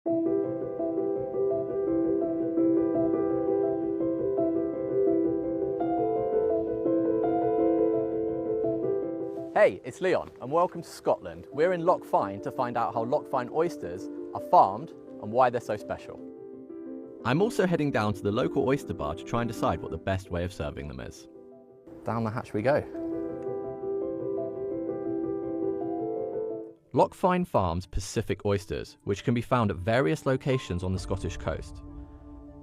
Hey, it's Leon and welcome to Scotland. We're in Loch Fyne to find out how Loch Fyne oysters are farmed and why they're so special. I'm also heading down to the local oyster bar to try and decide what the best way of serving them is. Down the hatch we go. Loch Fyne farms Pacific oysters, which can be found at various locations on the Scottish coast.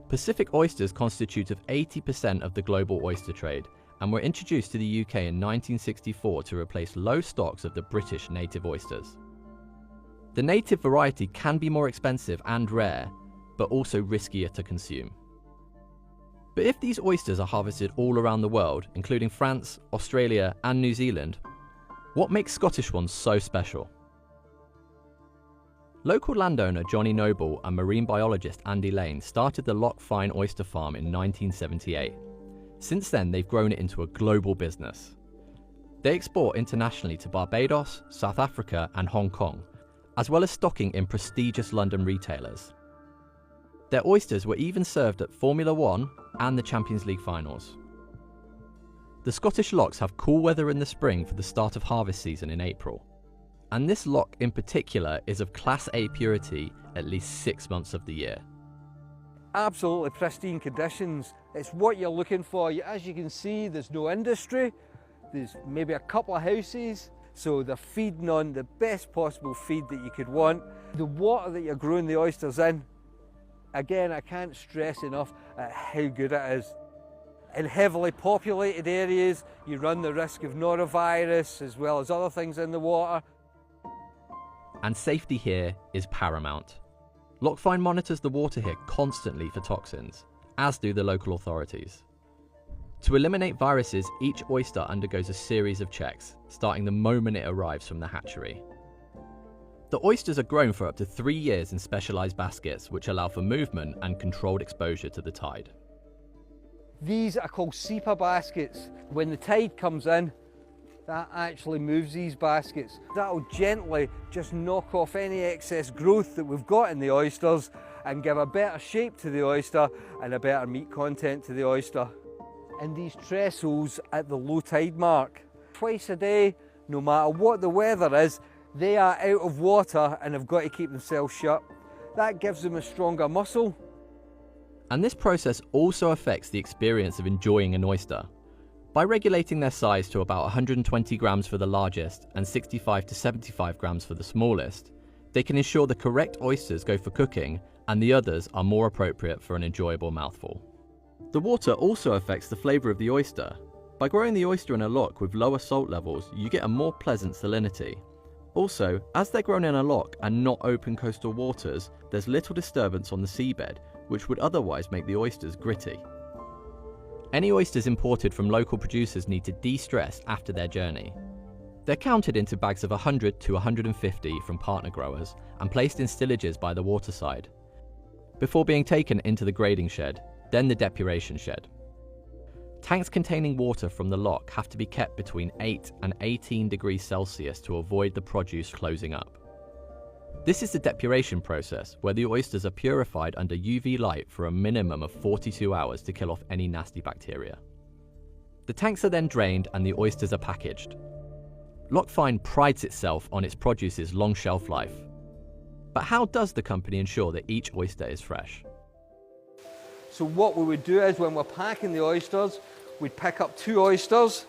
Pacific oysters constitute of 80% of the global oyster trade and were introduced to the UK in 1964 to replace low stocks of the British native oysters. The native variety can be more expensive and rare, but also riskier to consume. But if these oysters are harvested all around the world, including France, Australia and New Zealand, what makes Scottish ones so special? Local landowner Johnny Noble and marine biologist Andy Lane started the Loch Fyne oyster farm in 1978. Since then, they've grown it into a global business. They export internationally to Barbados, South Africa and Hong Kong, as well as stocking in prestigious London retailers. Their oysters were even served at Formula 1 and the Champions League finals. The Scottish lochs have cool weather in the spring for the start of harvest season in April. And this loch in particular is of Class A purity at least 6 months of the year. Absolutely pristine conditions. It's what you're looking for. As you can see, there's no industry. There's maybe a couple of houses. So they're feeding on the best possible feed that you could want. The water that you're growing the oysters in, again, I can't stress enough at how good it is. In heavily populated areas, you run the risk of norovirus as well as other things in the water. And safety here is paramount. Loch Fyne monitors the water here constantly for toxins, as do the local authorities. To eliminate viruses, each oyster undergoes a series of checks, starting the moment it arrives from the hatchery. The oysters are grown for up to 3 years in specialised baskets, which allow for movement and controlled exposure to the tide. These are called SEPA baskets. When the tide comes in, that actually moves these baskets. That'll gently just knock off any excess growth that we've got in the oysters and give a better shape to the oyster and a better meat content to the oyster. And these trestles at the low tide mark, twice a day, no matter what the weather is, they are out of water and have got to keep themselves shut. That gives them a stronger muscle. And this process also affects the experience of enjoying an oyster. By regulating their size to about 120 grams for the largest and 65 to 75 grams for the smallest, they can ensure the correct oysters go for cooking and the others are more appropriate for an enjoyable mouthful. The water also affects the flavour of the oyster. By growing the oyster in a loch with lower salt levels, you get a more pleasant salinity. Also, as they're grown in a loch and not open coastal waters, there's little disturbance on the seabed, which would otherwise make the oysters gritty. Any oysters imported from local producers need to de-stress after their journey. They're counted into bags of 100 to 150 from partner growers and placed in stillages by the waterside, before being taken into the grading shed, then the depuration shed. Tanks containing water from the loch have to be kept between 8 and 18 degrees Celsius to avoid the produce closing up. This is the depuration process, where the oysters are purified under UV light for a minimum of 42 hours to kill off any nasty bacteria. The tanks are then drained and the oysters are packaged. Loch Fyne prides itself on its produce's long shelf life. But how does the company ensure that each oyster is fresh? So what we would do is when we're packing the oysters, we'd pick up 2 oysters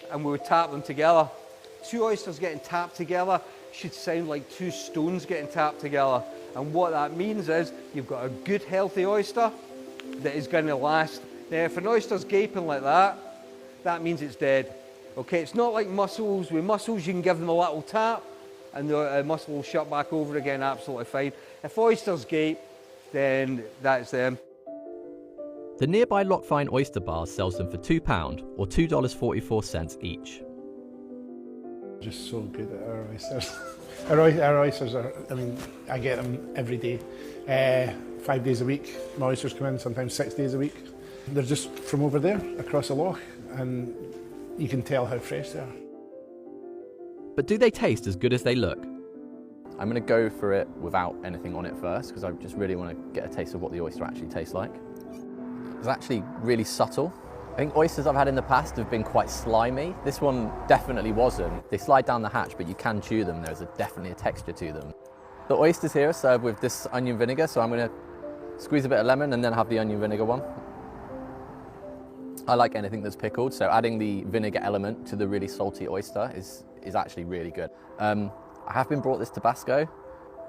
and we would tap them together. 2 oysters getting tapped together should sound like 2 stones getting tapped together. And what that means is you've got a good healthy oyster that is going to last. Now if an oyster's gaping like that, that means it's dead. Okay, it's not like mussels. With mussels you can give them a little tap and the mussel will shut back over again absolutely fine. If oysters gape, then that's them. The nearby Loch Fyne oyster bar sells them for £2 or $2.44 each. Just so good at our oysters. Our oysters are, I get them every day, 5 days a week. My oysters come in sometimes 6 days a week. They're just from over there, across the loch, and you can tell how fresh they are. But do they taste as good as they look? I'm going to go for it without anything on it first because I just really want to get a taste of what the oyster actually tastes like. It's actually really subtle. I think oysters I've had in the past have been quite slimy. This one definitely wasn't. They slide down the hatch, but you can chew them. There's definitely a texture to them. The oysters here are served with this onion vinegar, so I'm going to squeeze a bit of lemon and then have the onion vinegar one. I like anything that's pickled, so adding the vinegar element to the really salty oyster is actually really good. I have been brought this Tabasco.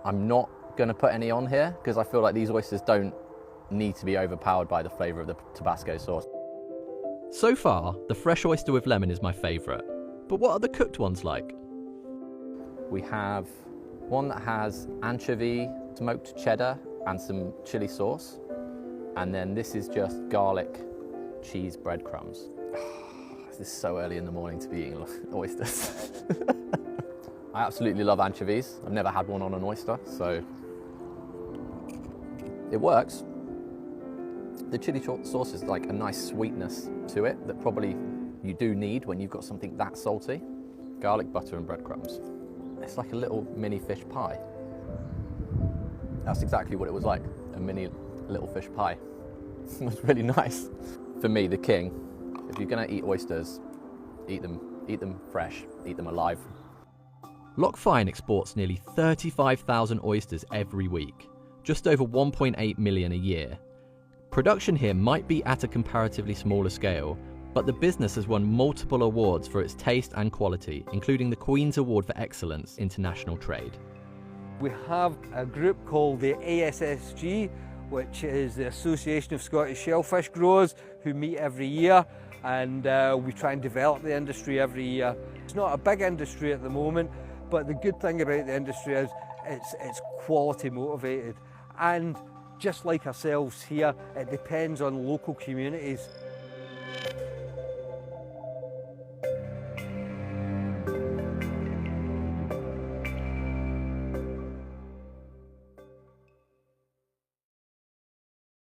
I'm not going to put any on here because I feel like these oysters don't need to be overpowered by the flavour of the Tabasco sauce. So far, the fresh oyster with lemon is my favourite. But what are the cooked ones like? We have one that has anchovy, smoked cheddar and some chili sauce. And then this is just garlic, cheese, breadcrumbs. This is so early in the morning to be eating oysters. I absolutely love anchovies. I've never had one on an oyster, so it works. The chili sauce is like a nice sweetness to it that probably you do need when you've got something that salty. Garlic, butter and breadcrumbs. It's like a little mini fish pie. That's exactly what it was like, a mini little fish pie. It was really nice. For me, the king, if you're gonna eat oysters, eat them fresh, eat them alive. Loch Fyne exports nearly 35,000 oysters every week, just over 1.8 million a year. Production here might be at a comparatively smaller scale, but the business has won multiple awards for its taste and quality, including the Queen's Award for Excellence International Trade. We have a group called the ASSG, which is the Association of Scottish Shellfish Growers, who meet every year, and we try and develop the industry every year. It's not a big industry at the moment, but the good thing about the industry is it's quality motivated, and just like ourselves here, it depends on local communities.